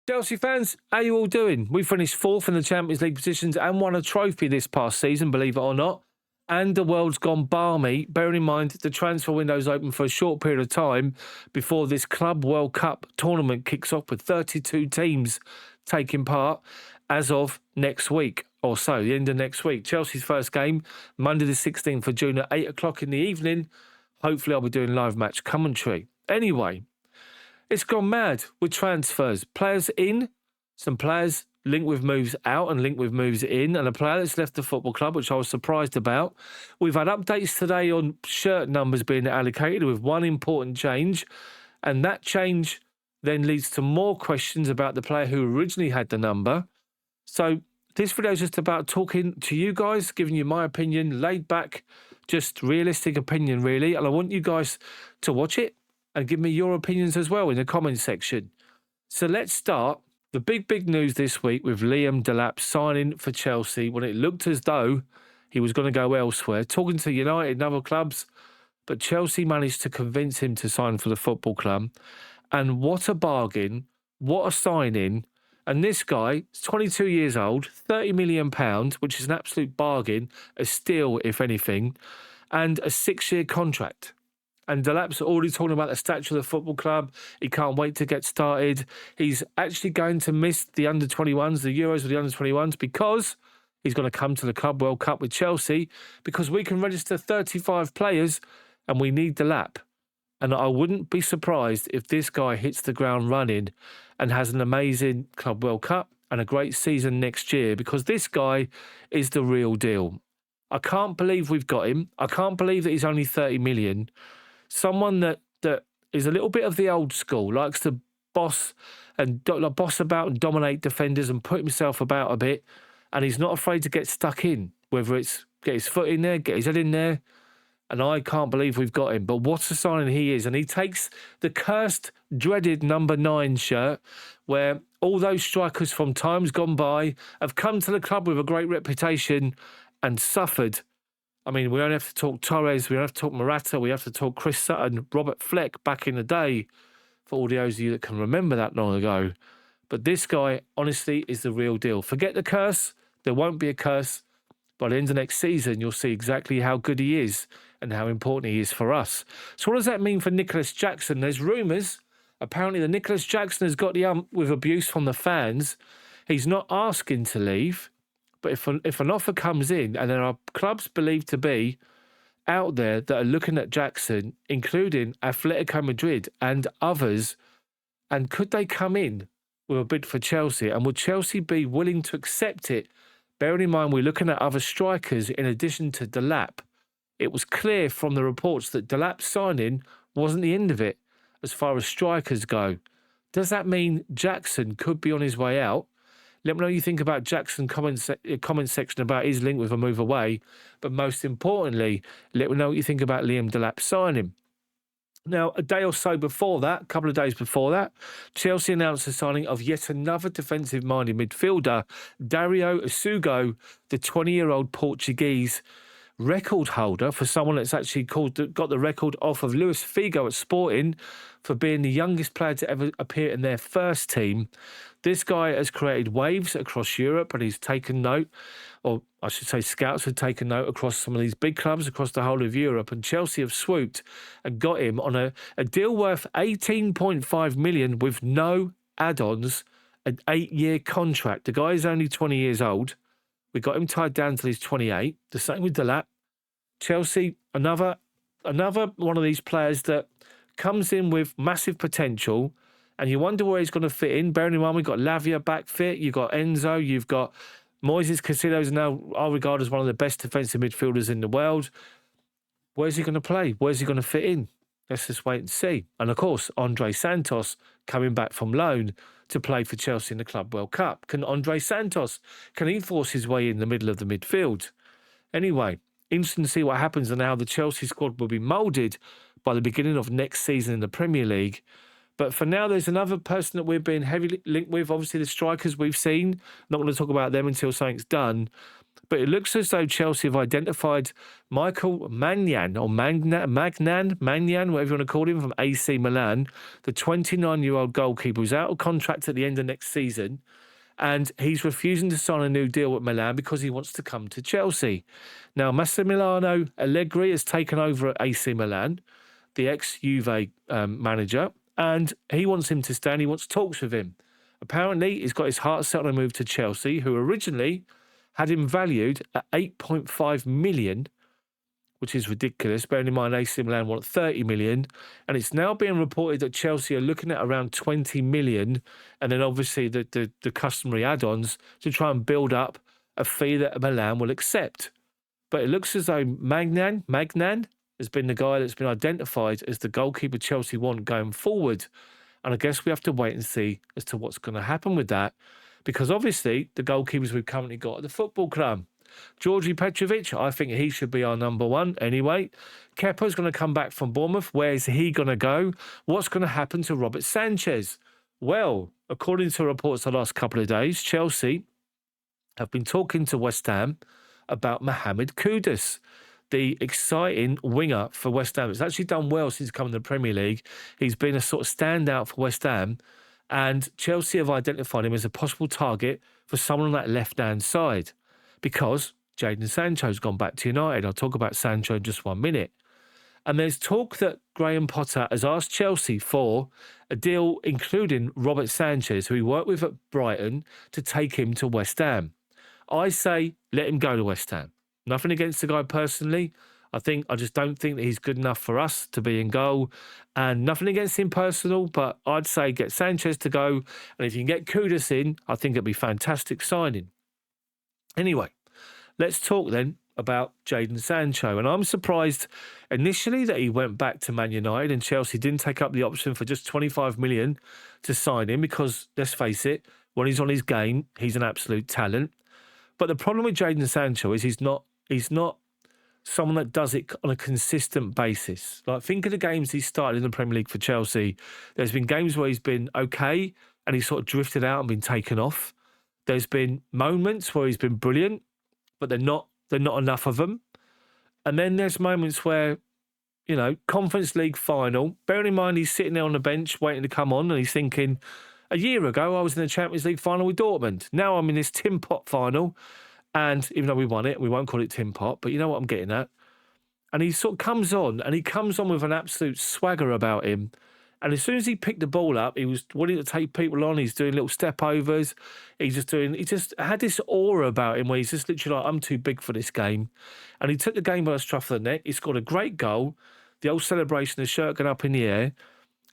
Chelsea fans, how you all doing? We finished fourth in the Champions League positions and won a trophy this past season, believe it or not. And the world's gone balmy, bearing in mind the transfer window's open for a short period of time before this Club World Cup tournament kicks off with 32 teams taking part as of next week or so, the end of next week. Chelsea's first game, Monday the 16th of June at 8 o'clock in the evening. Hopefully I'll be doing live match commentary. Anyway, it's gone mad with transfers. Players in, some players linked with moves out and linked with moves in, and a player that's left the football club, which I was surprised about. We've had updates today on shirt numbers being allocated with one important change, and that change then leads to more questions about the player who originally had the number. So this video is just about talking to you guys, giving you my opinion, laid back, just realistic opinion really, and I want you guys to watch it and give me your opinions as well in the comments section. So let's start. The big news this week with Liam Delap signing for Chelsea when it looked as though he was going to go elsewhere, talking to United and other clubs, but Chelsea managed to convince him to sign for the football club. And what a bargain, what a signing. And this guy is 22 years old, £30 million, which is an absolute bargain, a steal if anything, and a 6-year contract. And Delap's already talking about the stature of the football club. He can't wait to get started. He's actually going to miss the under-21s, the Euros with the under-21s, because he's going to come to the Club World Cup with Chelsea, because we can register 35 players and we need Delap. And I wouldn't be surprised if this guy hits the ground running and has an amazing Club World Cup and a great season next year, because this guy is the real deal. I can't believe we've got him. I can't believe that he's only 30 million. Someone that is a little bit of the old school, likes to boss about and dominate defenders and put himself about a bit, and he's not afraid to get stuck in, whether it's get his foot in there, get his head in there, and I can't believe we've got him. But what a signing he is, and he takes the cursed, dreaded number 9 shirt, where all those strikers from times gone by have come to the club with a great reputation and suffered. I mean, we don't have to talk Torres, we don't have to talk Morata, we have to talk Chris Sutton, Robert Fleck back in the day, for all those of you that can remember that long ago. But this guy, honestly, is the real deal. Forget the curse. There won't be a curse. By the end of next season, you'll see exactly how good he is and how important he is for us. So what does that mean for Nicholas Jackson? There's rumours. Apparently, the Nicholas Jackson has got the ump with abuse from the fans. He's not asking to leave. But if an offer comes in, and there are clubs believed to be out there that are looking at Jackson, including Atletico Madrid and others, and could they come in with a bid for Chelsea? And would Chelsea be willing to accept it? Bearing in mind we're looking at other strikers in addition to Delap. It was clear from the reports that Delap's signing wasn't the end of it as far as strikers go. Does that mean Jackson could be on his way out? Let me know what you think about Jackson comment section about his link with a move away. But most importantly, let me know what you think about Liam Delap signing. Now, a day or so before that, a couple of days before that, Chelsea announced the signing of yet another defensive-minded midfielder, Dario Essugo, the 20-year-old Portuguese record holder for someone that's actually got the record off of Luis Figo at Sporting for being the youngest player to ever appear in their first team. This guy has created waves across Europe, and he's taken note, or I should say scouts have taken note across some of these big clubs across the whole of Europe, and Chelsea have swooped and got him on a deal worth 18.5 million with no add-ons, an 8-year contract. The guy is only 20 years old. We got him tied down till he's 28. The same with Delap. Chelsea, another one of these players that comes in with massive potential, and you wonder where he's going to fit in. Bearing in mind, we've got Lavia back fit, you've got Enzo, you've got Moises Casido's now, I regard as one of the best defensive midfielders in the world. Where's he going to play? Where's he going to fit in? Let's just wait and see. And of course, Andre Santos coming back from loan to play for Chelsea in the Club World Cup. Can Andre Santos, can he force his way in the middle of the midfield? Anyway, interesting to see what happens and how the Chelsea squad will be moulded by the beginning of next season in the Premier League. But for now, there's another person that we're being heavily linked with. Obviously, the strikers we've seen. Not going to talk about them until something's done. But it looks as though Chelsea have identified Michael Maignan, or Maignan, whatever you want to call him, from AC Milan, the 29-year-old goalkeeper who's out of contract at the end of next season. And he's refusing to sign a new deal with Milan because he wants to come to Chelsea. Now, Massimiliano Allegri has taken over at AC Milan, the ex-Juve manager, and he wants him to stay and he wants talks with him. Apparently, he's got his heart set on a move to Chelsea, who originally had him valued at 8.5 million, which is ridiculous. Bearing in mind AC Milan want 30 million. And it's now being reported that Chelsea are looking at around 20 million. And then obviously the customary add-ons to try and build up a fee that Milan will accept. But it looks as though Maignan has been the guy that's been identified as the goalkeeper Chelsea want going forward. And I guess we have to wait and see as to what's going to happen with that. Because obviously the goalkeepers we've currently got at the football club, Georgi Petrovic, I think he should be our number one anyway. Kepa's going to come back from Bournemouth. Where's he going to go? What's going to happen to Robert Sanchez? Well, according to reports the last couple of days, Chelsea have been talking to West Ham about Mohamed Kudus, the exciting winger for West Ham. It's actually done well since coming to the Premier League. He's been a sort of standout for West Ham, and Chelsea have identified him as a possible target for someone on that left-hand side, because Jadon Sancho's gone back to United. I'll talk about Sancho in just 1 minute. And there's talk that Graham Potter has asked Chelsea for a deal including Robert Sanchez, who he worked with at Brighton, to take him to West Ham. I say let him go to West Ham. Nothing against the guy personally. I just don't think that he's good enough for us to be in goal. And nothing against him personal, but I'd say get Sanchez to go. And if you can get Kudus in, I think it'd be fantastic signing. Anyway, let's talk then about Jadon Sancho. And I'm surprised initially that he went back to Man United and Chelsea didn't take up the option for just 25 million to sign him, because let's face it, when he's on his game, he's an absolute talent. But the problem with Jadon Sancho is he's not someone that does it on a consistent basis. Like, think of the games he started in the Premier League for Chelsea. There's been games where he's been okay and he's sort of drifted out and been taken off. There's been moments where he's been brilliant, but they're not enough of them. And then there's moments where, you know, Conference League final, bearing in mind he's sitting there on the bench waiting to come on and he's thinking, a year ago I was in the Champions League final with Dortmund. Now I'm in this Tin Pot final. And even though we won it, we won't call it Tin Pot, but you know what I'm getting at. And he sort of comes on, and he comes on with an absolute swagger about him. And as soon as he picked the ball up, he was willing to take people on. He's doing little step overs. He just had this aura about him where he's just literally like, I'm too big for this game. And he took the game by the scruff of the neck. He scored a great goal. The old celebration, the shirt going up in the air.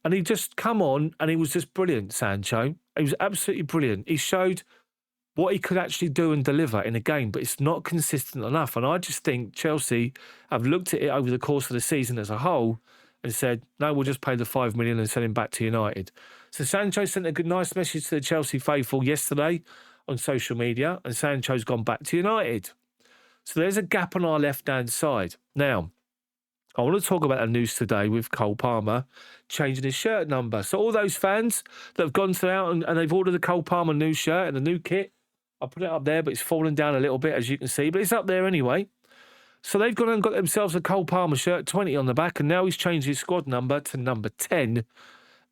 And he just come on, and he was just brilliant, Sancho. He was absolutely brilliant. He showed what he could actually do and deliver in a game, but it's not consistent enough. And I just think Chelsea have looked at it over the course of the season as a whole and said, no, we'll just pay the 5 million and send him back to United. So Sancho sent a nice message to the Chelsea faithful yesterday on social media, and Sancho's gone back to United. So there's a gap on our left-hand side. Now, I want to talk about the news today with Cole Palmer changing his shirt number. So all those fans that have gone out and they've ordered the Cole Palmer new shirt and the new kit, I'll put it up there, but it's fallen down a little bit, as you can see, but it's up there anyway. So they've gone and got themselves a Cole Palmer shirt, 20 on the back, and now he's changed his squad number to number 10.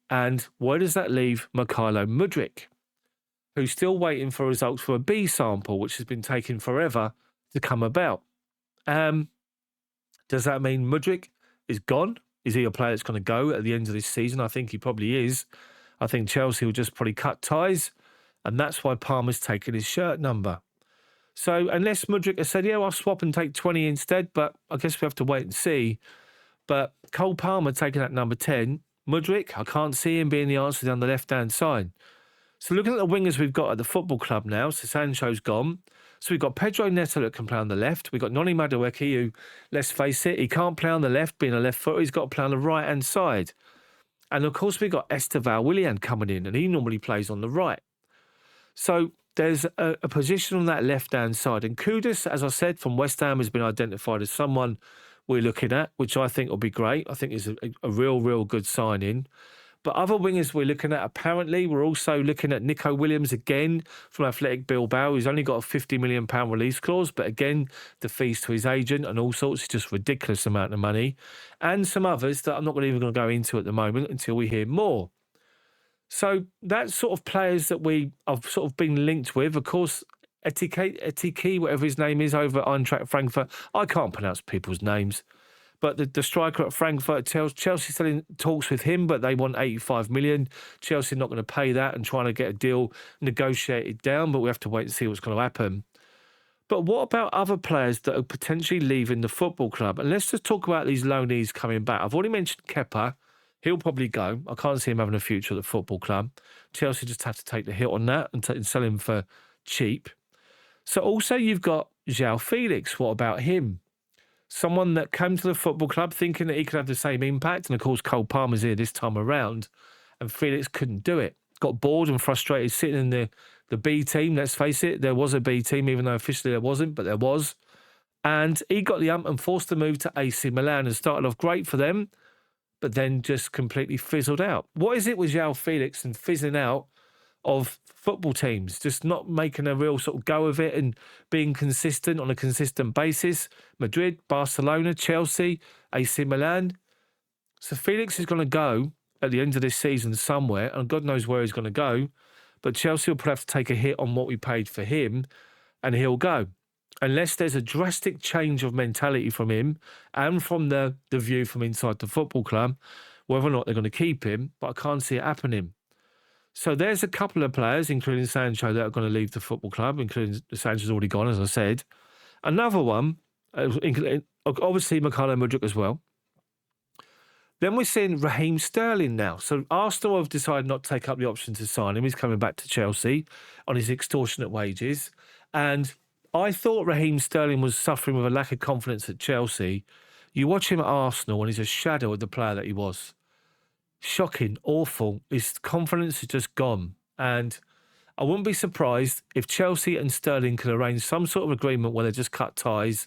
And where does that leave Mikhailo Mudryk, who's still waiting for results for a B sample, which has been taking forever to come about? Does that mean Mudryk is gone? Is he a player that's going to go at the end of this season? I think he probably is. I think Chelsea will just probably cut ties, and that's why Palmer's taken his shirt number. So unless Mudryk has said, yeah, I'll swap and take 20 instead, but I guess we have to wait and see. But Cole Palmer taking that number 10, Mudryk, I can't see him being the answer down the left-hand side. So looking at the wingers we've got at the football club now, so Sancho's gone. So we've got Pedro Neto that can play on the left. We've got Noni Madueke, who, let's face it, he can't play on the left, being a left footer. He's got to play on the right-hand side. And, of course, we've got Esteval Willian coming in, and he normally plays on the right. So there's a position on that left-hand side. And Kudus, as I said, from West Ham has been identified as someone we're looking at, which I think will be great. I think is a real good signing. But other wingers we're looking at, apparently, we're also looking at Nico Williams again from Athletic Bilbao. He's only got a £50 million release clause, but again, the fees to his agent and all sorts, it's just ridiculous amount of money. And some others that I'm not even going to go into at the moment until we hear more. So that's sort of players that we have sort of been linked with. Of course, Etike, whatever his name is, over Eintracht Frankfurt. I can't pronounce people's names. But the striker at Frankfurt, Chelsea still in talks with him, but they want 85 million. Chelsea not going to pay that and trying to get a deal negotiated down, but we have to wait and see what's going to happen. But what about other players that are potentially leaving the football club? And let's just talk about these loanees coming back. I've already mentioned Kepa. He'll probably go. I can't see him having a future at the football club. Chelsea just have to take the hit on that and sell him for cheap. So also you've got Joao Felix. What about him? Someone that came to the football club thinking that he could have the same impact. And, of course, Cole Palmer's here this time around. And Felix couldn't do it. Got bored and frustrated sitting in the B team. Let's face it, there was a B team, even though officially there wasn't, but there was. And he got the ump and forced to move to AC Milan and started off great for them, but then just completely fizzled out. What is it with Joao Felix and fizzling out of football teams, just not making a real sort of go of it and being consistent on a consistent basis? Madrid, Barcelona, Chelsea, AC Milan. So Felix is going to go at the end of this season somewhere, and God knows where he's going to go, but Chelsea will probably have to take a hit on what we paid for him, and he'll go. Unless there's a drastic change of mentality from him and from the view from inside the football club, whether or not they're going to keep him, but I can't see it happening. So there's a couple of players, including Sancho, that are going to leave the football club, including Sancho's already gone, as I said. Another one, obviously Mikhailo Mudryk as well. Then we're seeing Raheem Sterling now. So Arsenal have decided not to take up the option to sign him. He's coming back to Chelsea on his extortionate wages. And I thought Raheem Sterling was suffering with a lack of confidence at Chelsea. You watch him at Arsenal and he's a shadow of the player that he was. Shocking, awful. His confidence is just gone. And I wouldn't be surprised if Chelsea and Sterling could arrange some sort of agreement where they just cut ties.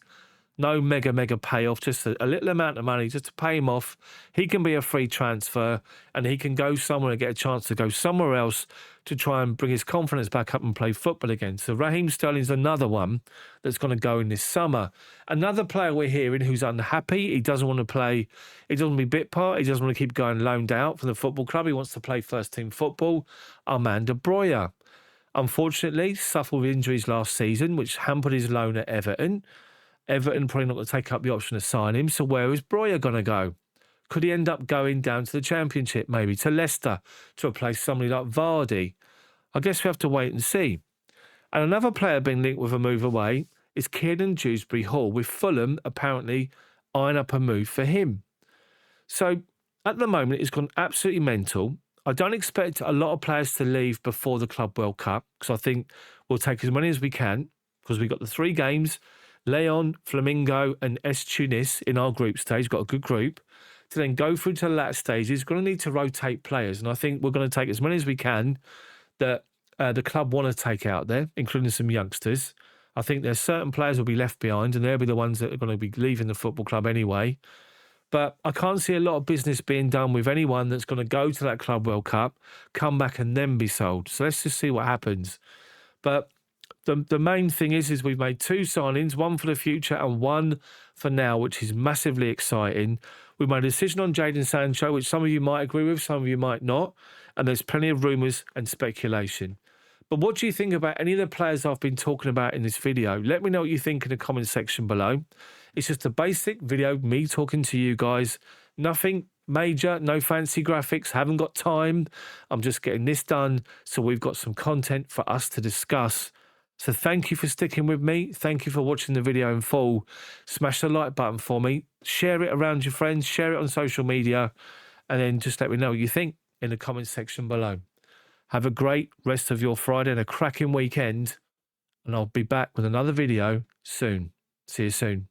No mega payoff, just a little amount of money just to pay him off. He can be a free transfer and he can go somewhere and get a chance to go somewhere else to try and bring his confidence back up and play football again. So Raheem Sterling's another one that's going to go in this summer. Another player we're hearing who's unhappy. He doesn't want to play. He doesn't want to be bit part. He doesn't want to keep going loaned out from the football club. He wants to play first team football. Armando Broja. Unfortunately, suffered with injuries last season, which hampered his loan at Everton. Everton probably not going to take up the option to sign him. So where is Broja going to go? Could he end up going down to the Championship, maybe to Leicester, to replace somebody like Vardy? I guess we have to wait and see. And another player being linked with a move away is Kieran Dewsbury-Hall, with Fulham apparently eyeing up a move for him. So at the moment, it's gone absolutely mental. I don't expect a lot of players to leave before the Club World Cup, because I think we'll take as many as we can, because we've got the 3 games, Leon, Flamingo and S Tunis in our group stage. Got a good group. To then go through to the latter stages, going to need to rotate players. And I think we're going to take as many as we can that the club want to take out there, including some youngsters. I think there's certain players will be left behind and they'll be the ones that are going to be leaving the football club anyway. But I can't see a lot of business being done with anyone that's going to go to that Club World Cup, come back and then be sold. So let's just see what happens. But the main thing is we've made 2 signings, one for the future and one for now, which is massively exciting. We made a decision on Jadon Sancho, which some of you might agree with, some of you might not. And there's plenty of rumours and speculation. But what do you think about any of the players I've been talking about in this video? Let me know what you think in the comment section below. It's just a basic video, me talking to you guys. Nothing major, no fancy graphics, haven't got time. I'm just getting this done so we've got some content for us to discuss. So thank you for sticking with me. Thank you for watching the video in full. Smash the like button for me. Share it around your friends. Share it on social media. And then just let me know what you think in the comment section below. Have a great rest of your Friday and a cracking weekend. And I'll be back with another video soon. See you soon.